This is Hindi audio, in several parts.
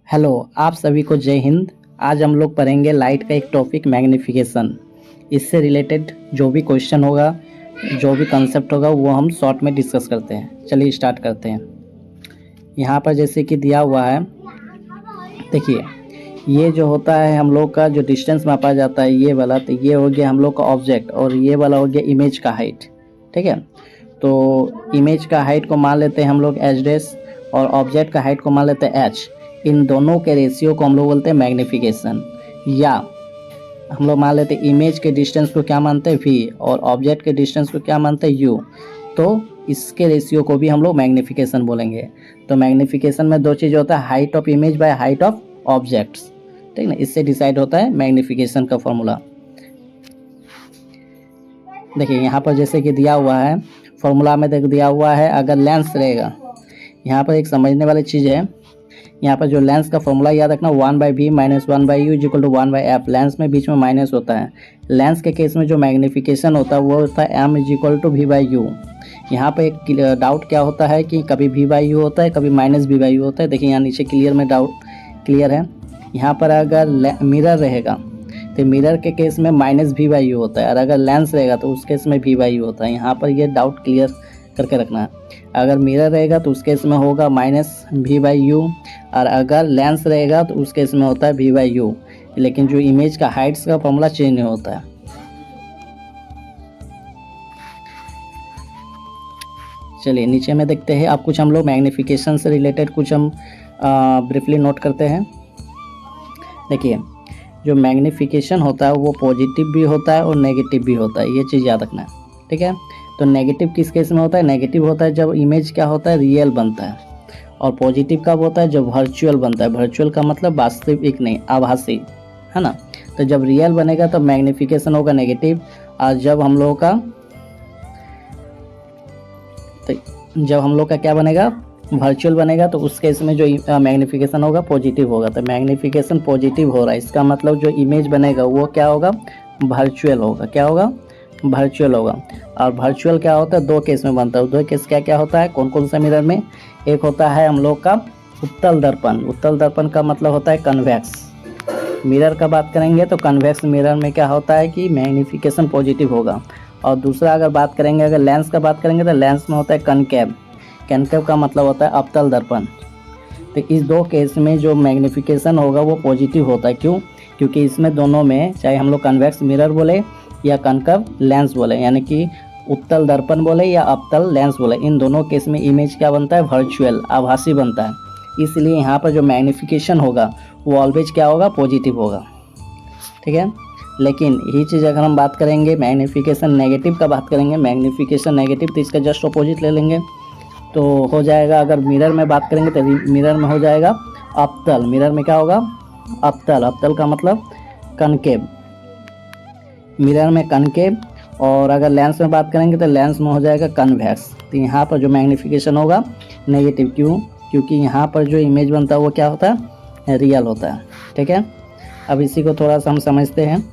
हेलो, आप सभी को जय हिंद। आज हम लोग पढ़ेंगे लाइट का एक टॉपिक मैग्नीफिकेशन। इससे रिलेटेड जो भी क्वेश्चन होगा, जो भी कंसेप्ट होगा, वो हम शॉर्ट में डिस्कस करते हैं। चलिए स्टार्ट करते हैं। यहाँ पर जैसे कि दिया हुआ है, देखिए ये जो होता है हम लोग का जो डिस्टेंस मापा जाता है ये वाला, तो ये हो गया हम लोग का ऑब्जेक्ट और ये वाला हो गया इमेज का हाइट। ठीक है, तो इमेज का हाइट को मान लेते हैं हम लोग एच डेस और ऑब्जेक्ट का हाइट को मान लेते हैं एच। इन दोनों के रेशियो को हम लोग बोलते हैं मैग्नीफिकेशन। या हम लोग मान लेते हैं इमेज के डिस्टेंस को क्या मानते हैं वी और ऑब्जेक्ट के डिस्टेंस को क्या मानते हैं यू, तो इसके रेशियो को भी हम लोग मैग्नीफिकेशन बोलेंगे। तो मैग्नीफिकेशन में दो चीज़ होता है, height of image by height of objects. ठीक ना, इससे डिसाइड होता है मैग्नीफिकेशन का फॉर्मूला। देखिए यहाँ पर जैसे कि दिया हुआ है फॉर्मूला में, देख दिया हुआ है अगर लेंस रहेगा, यहाँ पर एक समझने वाली चीज़ है। यहाँ पर जो लेंस का फॉर्मूला याद रखना, 1/v minus 1/u equal to 1/f। Lens में बीच में माइनस होता है। लेंस के केस में जो मैग्नीफिकेशन होता है वो होता है m इक्वल टू v/u। यहाँ पर एक डाउट क्या होता है कि कभी v/u होता है, कभी माइनस v/u होता है। देखिए यहाँ नीचे क्लियर में डाउट क्लियर है। यहाँ पर अगर मिरर रहेगा तो मिरर के केस में माइनस v/u होता है, और अगर लेंस रहेगा तो उस केस में v/u होता है। यहाँ पर ये डाउट क्लियर करके रखना है। अगर मिरर रहेगा तो उस केस में होगा माइनस v/u, और अगर लेंस रहेगा तो उस केस में होता है v/u। लेकिन जो इमेज का हाइट्स का फॉर्मूला चेंज नहीं होता है। चलिए नीचे में देखते हैं। अब कुछ हम लोग मैग्नीफिकेशन से रिलेटेड कुछ हम ब्रीफली नोट करते हैं। देखिए जो मैग्नीफिकेशन होता है वो पॉजिटिव भी होता है और नेगेटिव भी होता है, ये चीज़ याद रखना है। ठीक है, तो नेगेटिव किस केस में होता है? नेगेटिव होता है जब इमेज क्या होता है, रियल बनता है। और पॉजिटिव कब होता है? जब वर्चुअल बनता है। वर्चुअल का मतलब वास्तविक नहीं, आभासी, है ना। तो जब रियल बनेगा तो मैग्नीफिकेशन होगा नेगेटिव, और जब हम लोगों का क्या बनेगा, वर्चुअल बनेगा, तो उस केस में जो मैग्नीफिकेशन होगा पॉजिटिव होगा। तो मैग्नीफिकेशन पॉजिटिव हो रहा है, इसका मतलब जो इमेज बनेगा वो क्या होगा, वर्चुअल होगा। क्या होगा? वर्चुअल होगा। और वर्चुअल क्या होता है? दो केस में बनता है। दो केस क्या क्या होता है, कौन कौन सा मिरर में? एक होता है हम लोग का उत्तल दर्पण। उत्तल दर्पण का मतलब होता है कन्वेक्स मिरर का बात करेंगे तो कन्वेक्स मिरर में क्या होता है कि मैग्नीफिकेशन पॉजिटिव होगा। और दूसरा अगर बात करेंगे, अगर लेंस का बात करेंगे तो लेंस में होता है कनकेव। कनकेव का मतलब होता है अवतल दर्पण। तो इस दो केस में जो मैग्नीफिकेशन होगा वो पॉजिटिव होता है। क्यों? क्योंकि इसमें दोनों में, चाहे हम लोग कन्वेक्स मिरर बोले या कनकेव लेंस बोले, यानी कि उत्तल दर्पण बोले या अवतल लेंस बोले, इन दोनों केस में इमेज क्या बनता है, वर्चुअल, आभासी बनता है। इसलिए यहाँ पर जो मैग्नीफिकेशन होगा वो ऑलवेज क्या होगा, पॉजिटिव होगा। ठीक है, लेकिन यही चीज़ अगर हम बात करेंगे मैग्नीफिकेशन नेगेटिव का बात करेंगे, मैग्नीफिकेशन नेगेटिव, तो इसका जस्ट अपोजिट ले लेंगे तो हो जाएगा। अगर मिरर में बात करेंगे तो मिरर में हो जाएगा अवतल। मिरर में क्या होगा, अवतल। अवतल का मतलब कनकेव, मिरर में कनकेव। और अगर लेंस में बात करेंगे तो लेंस में हो जाएगा कन्वेक्स। तो यहाँ पर जो मैग्नीफिकेशन होगा नेगेटिव। क्यों? क्योंकि यहाँ पर जो इमेज बनता है वो क्या होता है, रियल होता है। ठीक है, अब इसी को थोड़ा सा हम समझते हैं।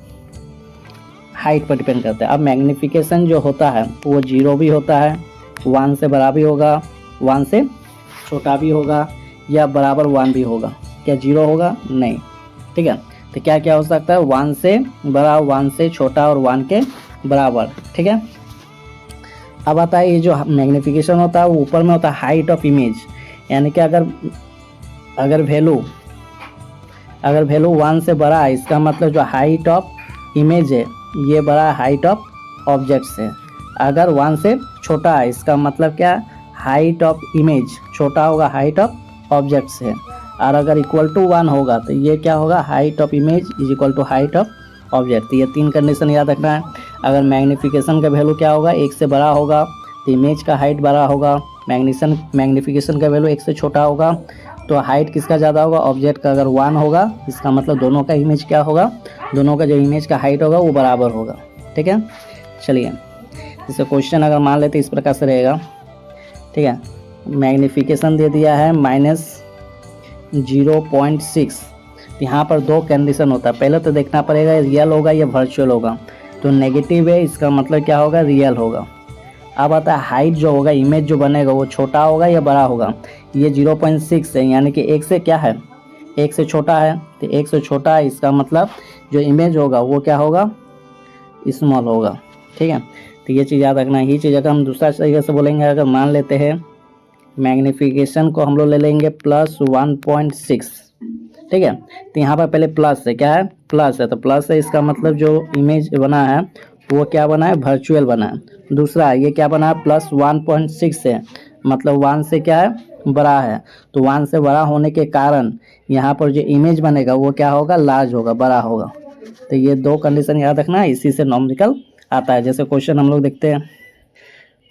हाइट पर डिपेंड करता है। अब मैग्नीफिकेशन जो होता है वो 0 भी होता है, 1 से बड़ा भी होगा, 1 से छोटा भी होगा, या बराबर 1 भी होगा। क्या 0 होगा? नहीं। ठीक है, तो क्या क्या हो सकता है, 1 से बड़ा, 1 से छोटा और 1 के बराबर। ठीक है, अब आता है ये जो मैग्नीफिकेशन होता है वो ऊपर में होता है हाइट ऑफ इमेज। यानी कि अगर वैल्यू 1 से बड़ा है, इसका मतलब जो हाइट ऑफ इमेज है ये बड़ा हाइट ऑफ ऑब्जेक्ट से। अगर 1 से छोटा है, इसका मतलब क्या, हाइट ऑफ इमेज छोटा होगा हाइट ऑफ ऑब्जेक्ट से। और अगर इक्वल टू 1 होगा तो ये क्या होगा, height of image is equal to height of object. ये 3 कंडीशन याद रखना है। अगर मैग्नीफिकेशन का वैल्यू क्या होगा, 1 से बड़ा होगा तो इमेज का हाइट बड़ा होगा। मैग्नीफिकेशन का वैल्यू 1 से छोटा होगा तो हाइट किसका ज़्यादा होगा, ऑब्जेक्ट का। अगर 1 होगा इसका मतलब दोनों का इमेज क्या होगा, दोनों का जो इमेज का हाइट होगा वो बराबर होगा। ठीक है, चलिए जैसे क्वेश्चन अगर मान लेते इस प्रकार से रहेगा। ठीक है, मैग्नीफिकेशन दे दिया है -0.6। यहाँ पर 2 कंडीशन होता है। पहले तो देखना पड़ेगा रियल होगा या वर्चुअल होगा। तो नेगेटिव है, इसका मतलब क्या होगा, रियल होगा। अब आता है हाइट जो होगा, इमेज जो बनेगा वो छोटा होगा या बड़ा होगा। ये 0.6 है, यानी कि 1 से क्या है, 1 से छोटा है, तो 1 से छोटा है, इसका मतलब जो इमेज होगा वो क्या होगा, स्मॉल होगा। ठीक है, तो ये चीज़ याद रखना है। ये चीज़ अगर हम दूसरा तरीके से बोलेंगे, अगर मान लेते हैं मैग्नीफिकेशन को हम लोग ले लेंगे +1.6, ठीक है, तो यहाँ पर पहले प्लस है, क्या है, प्लस है, तो प्लस है, इसका मतलब जो इमेज बना है वो क्या बना है, वर्चुअल बना है। दूसरा ये क्या बना है, +1.6 है, मतलब 1 से क्या है, बड़ा है, तो 1 से बड़ा होने के कारण यहाँ पर जो इमेज बनेगा वो क्या होगा, लार्ज होगा, बड़ा होगा। तो ये दो कंडीशन याद रखना है, इसी से नॉमेरिकल आता है। जैसे क्वेश्चन हम लोग देखते हैं,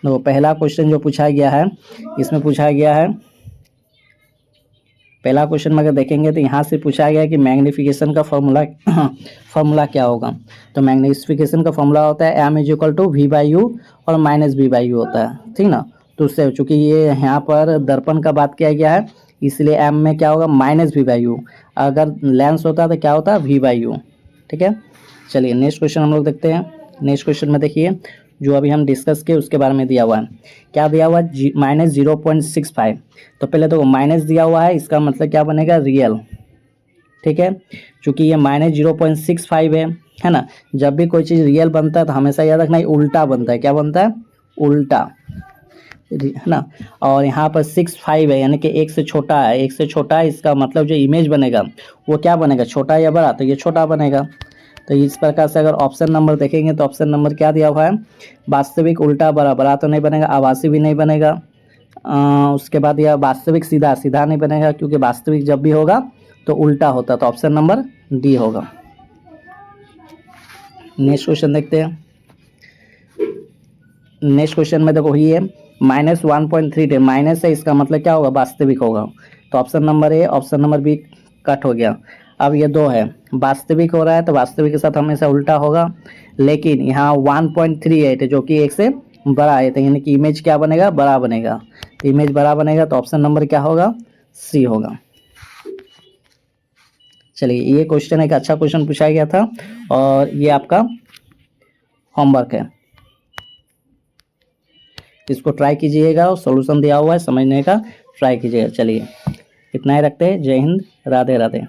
तो पहला क्वेश्चन जो पूछा गया है, इसमें पूछा गया है, पहला क्वेश्चन में अगर देखेंगे तो यहाँ से पूछा गया है कि मैग्नीफिकेशन का फॉर्मूला क्या होगा। तो मैग्नीफिकेशन का फॉर्मूला होता है m=v/u और -v/u होता है, ठीक ना। तो उससे चूँकि ये यहाँ पर दर्पण का बात किया गया है, इसलिए m में क्या होगा, -v/u, अगर लेंस होता तो क्या होता, v/u। ठीक है, चलिए नेक्स्ट क्वेश्चन हम लोग देखते हैं। नेक्स्ट क्वेश्चन में देखिए, जो अभी हम डिस्कस किए उसके बारे में दिया हुआ है। क्या दिया हुआ है, -0.65। तो पहले तो माइनस दिया हुआ है, इसका मतलब क्या बनेगा, रियल। ठीक है, चूँकि ये -0.65 है ना। जब भी कोई चीज़ रियल बनता है तो हमेशा याद रखना, ये उल्टा बनता है। क्या बनता है, उल्टा, है ना। और यहाँ पर 65 है, यानी कि 1 से छोटा है, 1 से छोटा है, इसका मतलब जो इमेज बनेगा वो क्या बनेगा, छोटा या बड़ा, तो ये छोटा बनेगा। तो इस प्रकार से अगर ऑप्शन नंबर देखेंगे तो ऑप्शन नंबर क्या दिया हुआ है, वास्तविक उल्टा बड़ा, बड़ा तो नहीं बनेगा, आभासी भी नहीं बनेगा। उसके बाद यह वास्तविक सीधा, सीधा नहीं बनेगा, क्योंकि वास्तविक जब भी होगा तो उल्टा होता, तो ऑप्शन नंबर डी होगा। नेक्स्ट क्वेश्चन देखते हैं। नेक्स्ट क्वेश्चन में देखो, ये -1.3 माइनस है, इसका मतलब क्या होगा, वास्तविक होगा, तो option number A, option number B cut हो गया। अब ये 2 है, वास्तविक हो रहा है तो वास्तविक के साथ हमेशा उल्टा होगा, लेकिन यहाँ 1.38 है जो कि 1 से बड़ा है, तो यानी कि इमेज क्या बनेगा, बड़ा बनेगा। तो इमेज बड़ा बनेगा तो ऑप्शन नंबर क्या होगा, सी होगा। चलिए, ये क्वेश्चन एक अच्छा क्वेश्चन पूछा गया था और ये आपका होमवर्क है, इसको ट्राई कीजिएगा और सॉल्यूशन दिया हुआ है, समझने का ट्राई कीजिएगा। चलिए, इतना ही रखते हैं। जय हिंद, राधे राधे।